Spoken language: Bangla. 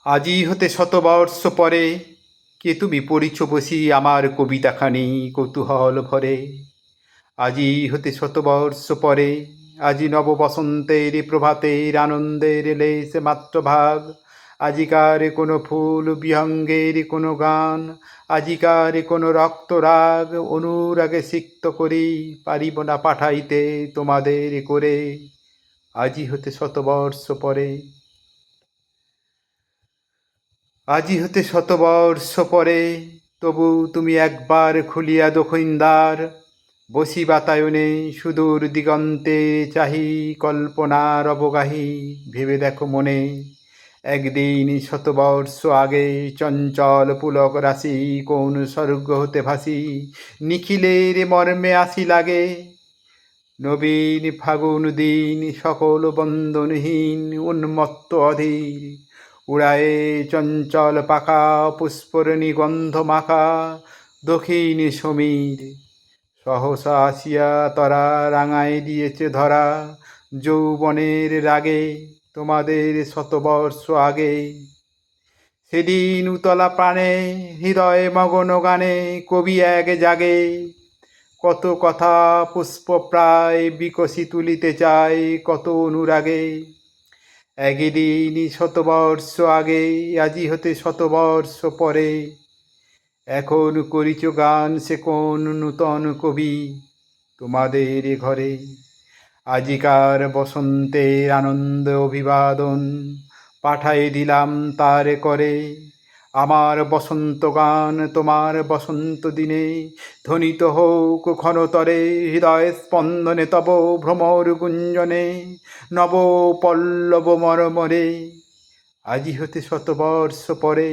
আজি হতে শতবর্ষ পরে কে তুমি পড়িছ বসি আমার কবিতাখানি কৌতূহল ভরে। আজি হতে শতবর্ষ পরে আজি নব বসন্তের প্রভাতের আনন্দের লেশ মাত্র ভাগ। আজিকার কোনো ফুল বিহঙ্গের কোনো গান, আজিকার কোনো রক্তরাগ অনুরাগে সিক্ত করি পারিব না পাঠাইতে তোমাদের করে। আজি হতে শতবর্ষ পরে। আজি হতে শতবর্ষ পরে তবু তুমি একবার খুলিয়া দক্ষিণ দ্বার। বসি বাতায়নে সুদূর দিগন্তে চাহি কল্পনার অবগাহী। ভেবে দেখো মনে একদিন শতবর্ষ আগে চঞ্চল পুলক রাশি কোন স্বর্গ হতে ভাসি নিখিলের মর্মে আসি লাগে। নবীন ফাগুন দিন সকল বন্ধনহীন উন্মত্ত অধীর উড়ায়ে চঞ্চল পাখা পুষ্পরণী গন্ধ মাখা দক্ষিণ সমীর। সহসা আসিয়া তরা রাঙায় দিয়েছে ধরা যৌবনের রাগে তোমাদের শতবর্ষ আগে। সেদিন উতলা প্রাণে হৃদয় মগন গানে কবি এক জাগে। কত কথা পুষ্প প্রায় বিকশি তুলিতে চায় কত অনুরাগে। একদিন শতবর্ষ আগে আজি হতে শতবর্ষ পরে। এখন করিছ গান সে কোন নূতন কবি তোমাদের ঘরে। আজিকার বসন্তের আনন্দ অভিবাদন পাঠাই দিলাম তার করে। আমার বসন্ত গান তোমার বসন্ত দিনে ধ্বনিত হোক ক্ষণতরে হৃদয় স্পন্দনে তব ভ্রমর গুঞ্জনে নব পল্লব মরমরে। আজি হতে শতবর্ষ পরে